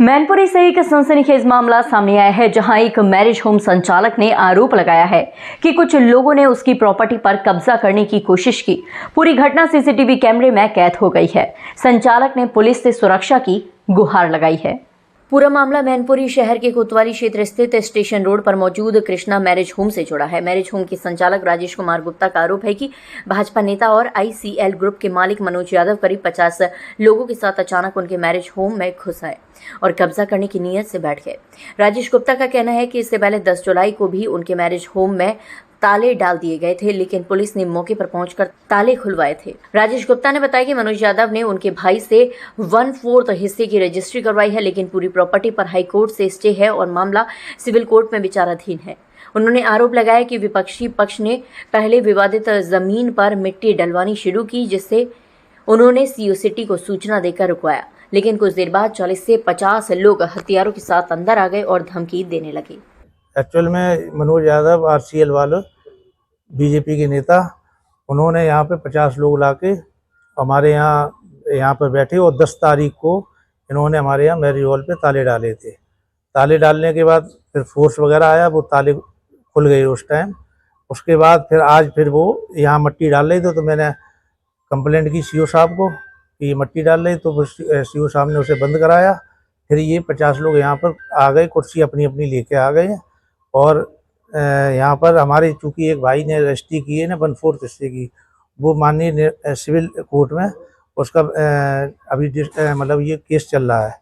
मैनपुरी से एक सनसनीखेज मामला सामने आया है, जहां एक मैरिज होम संचालक ने आरोप लगाया है कि कुछ लोगों ने उसकी प्रॉपर्टी पर कब्जा करने की कोशिश की। पूरी घटना सीसीटीवी कैमरे में कैद हो गई है। संचालक ने पुलिस से सुरक्षा की गुहार लगाई है। पूरा मामला मैनपुरी शहर के कोतवाली क्षेत्र स्थित स्टेशन रोड पर मौजूद कृष्णा मैरिज होम से जुड़ा है। मैरिज होम के संचालक राजेश कुमार गुप्ता का आरोप है कि भाजपा नेता और आईसीएल ग्रुप के मालिक मनोज यादव करीब 50 लोगों के साथ अचानक उनके मैरिज होम में घुस आए और कब्जा करने की नीयत से बैठ गए। राजेश गुप्ता का कहना है कि इससे पहले 10 जुलाई को भी उनके मैरिज होम में ताले डाल दिए गए थे, लेकिन पुलिस ने मौके पर पहुंचकर ताले खुलवाए थे। राजेश गुप्ता ने बताया कि मनोज यादव ने उनके भाई से 1/4 हिस्से की रजिस्ट्री करवाई है, लेकिन पूरी प्रॉपर्टी पर हाई कोर्ट से स्टे है और मामला सिविल कोर्ट में विचाराधीन है। उन्होंने आरोप लगाया कि विपक्षी पक्ष ने पहले विवादित जमीन पर मिट्टी डलवानी शुरू की, जिससे उन्होंने सीओ सिटी को सूचना देकर रुकवाया, लेकिन कुछ देर बाद 40 से 50 लोग हथियारों के साथ अंदर आ गए और धमकी देने लगे। एक्चुअल में मनोज यादव आरसीएल वाले बीजेपी के नेता, उन्होंने यहाँ पे 50 लोग लाके हमारे यहाँ पर बैठे और 10 तारीख को इन्होंने हमारे यहाँ मैरिज हॉल पे ताले डाले थे। ताले डालने के बाद फिर फोर्स वगैरह आया, वो ताले खुल गए उस टाइम। उसके बाद फिर आज फिर वो यहाँ मट्टी डाल रहे थे, तो मैंने कंप्लेंट की सीओ साहब को कि ये मट्टी डाल रहे, तो सीओ साहब ने उसे बंद कराया। फिर ये 50 लोग यहाँ पर आ गए, कुर्सी अपनी अपनी लेके आ गए और यहाँ पर हमारे चूँकि एक भाई ने रजिस्ट्री की है ना 1/4 हिस्से की, वो माननीय सिविल कोर्ट में उसका अभी मतलब ये केस चल रहा है,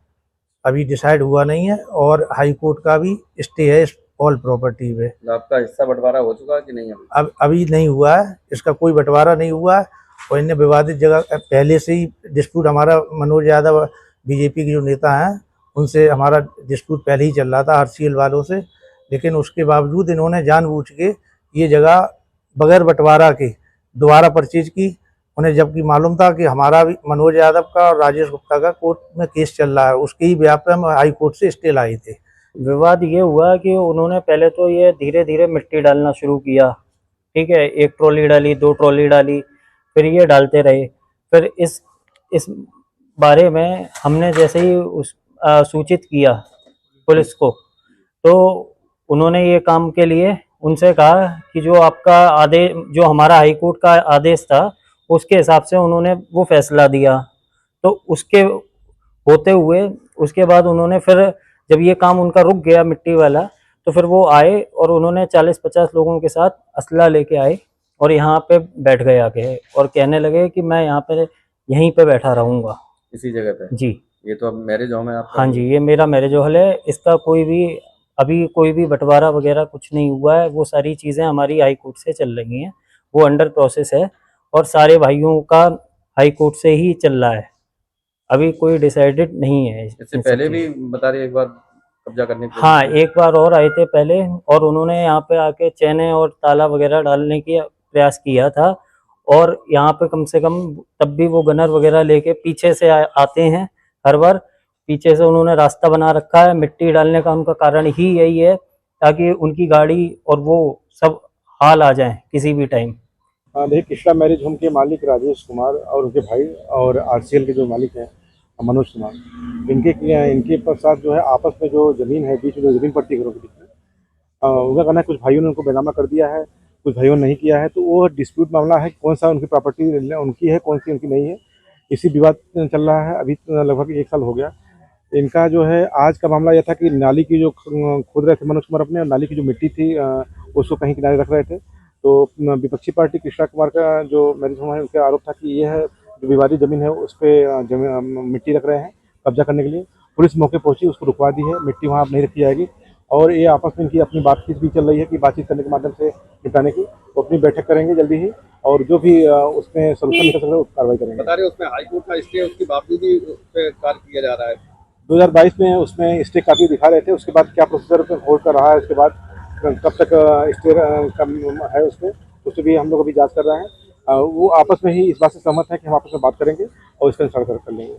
अभी डिसाइड हुआ नहीं है और हाई कोर्ट का भी स्टे है इस ऑल प्रॉपर्टी पे। आपका हिस्सा बंटवारा हो चुका है कि नहीं? अभी नहीं हुआ है, इसका कोई बंटवारा नहीं हुआ है और इन्हें विवादित जगह पहले से ही डिस्प्यूट, हमारा मनोज यादव बीजेपी के जो नेता हैं उनसे हमारा डिस्प्यूट पहले ही चल रहा था आरसीएल वालों से, लेकिन उसके बावजूद इन्होंने जानबूझ के ये जगह बगैर बंटवारा के दोबारा परचेज की। उन्हें जबकि मालूम था कि हमारा भी मनोज यादव का और राजेश गुप्ता का कोर्ट में केस चल रहा है, उसके ही ब्याह पे हम हाई कोर्ट से स्टे लाए थे। विवाद ये हुआ कि उन्होंने पहले तो ये धीरे धीरे मिट्टी डालना शुरू किया, ठीक है, 1 ट्रॉली डाली, 2 ट्रॉली डाली, फिर ये डालते रहे। फिर इस बारे में हमने जैसे ही सूचित किया पुलिस को, तो उन्होंने ये काम के लिए उनसे कहा कि जो आपका आदेश, जो हमारा हाई कोर्ट का आदेश था, उसके हिसाब से उन्होंने वो फैसला दिया। तो उसके होते हुए उसके बाद उन्होंने फिर जब ये काम उनका रुक गया मिट्टी वाला, तो फिर वो आए और उन्होंने 40-50 लोगों के साथ असला लेके आए और यहाँ पे बैठ गए आके और कहने लगे कि मैं यहाँ पे यहीं पे बैठा रहूँगा इसी जगह पे। जी, ये तो अब मैरिज होम है आपका? हाँ जी, ये मेरा मैरिज हॉल है। इसका अभी कोई भी बंटवारा वगैरह कुछ नहीं हुआ है। वो सारी चीज़ें हमारी हाई कोर्ट से चल रही हैं, वो अंडर प्रोसेस है और सारे भाइयों का हाई कोर्ट से ही चल रहा है, अभी कोई डिसाइडेड नहीं है। इससे पहले भी बता रहे एक बार कब्जा करने की? हाँ, एक बार और आए थे पहले और उन्होंने यहाँ पे आके चैने और ताला वगैरह डालने की प्रयास किया था और यहाँ पे कम से कम तब भी वो गनर वगैरह लेके पीछे से आते हैं। हर बार पीछे से उन्होंने रास्ता बना रखा है। मिट्टी डालने का उनका कारण ही यही है ताकि उनकी गाड़ी और वो सब हाल आ जाए किसी भी टाइम। देखिए, कृष्णा मैरिज होम के मालिक राजेश कुमार और उनके भाई और आरसीएल के जो मालिक हैं मनोज कुमार, इनके साथ जो है आपस में जो ज़मीन है, बीच में जो ज़मीन पड़ती है घरों के बीच में, उनका कहना है कुछ भाइयों ने उनको बेनामा कर दिया है, कुछ भाइयों ने नहीं किया है। तो वो डिस्प्यूट मामला है, कौन सा उनकी प्रॉपर्टी उनकी है, कौन सी उनकी नहीं है, इसी विवाद चल रहा है। अभी लगभग 1 साल हो गया। इनका जो है आज का मामला यह था कि नाली की जो खोद रहे थे मनोज कुमार अपने, नाली की जो मिट्टी थी उसको कहीं किनारे रख रहे थे। तो विपक्षी पार्टी कृष्णा कुमार का जो मैरिज होम है, उनका आरोप था कि यह है जो विवादित ज़मीन है उस पर मिट्टी रख रहे हैं कब्जा करने के लिए। पुलिस मौके पहुंची, उसको रुकवा दी है, मिट्टी वहाँ नहीं रखी जाएगी और ये आपस में इनकी अपनी बातचीत भी चल रही है कि बातचीत करने के माध्यम से निपटाने की। वो अपनी बैठक करेंगे जल्दी ही और जो भी उसमें सोल्यूशन निकल सकता है उसकी कार्रवाई करेंगे। बता रहे उसमें हाईकोर्ट का स्टे, उसके बावजूद ही उस पर कार्य किया जा रहा है। 2022 में उसमें स्टे काफ़ी दिखा रहे थे, उसके बाद क्या प्रोसीजर होल्ड कर रहा है, उसके बाद कब तक स्टे है उसमें भी हम लोग अभी जांच कर रहे हैं। वो आपस में ही इस बात से सहमत है कि हम आपस में बात करेंगे और इसका निस्तारण कर लेंगे।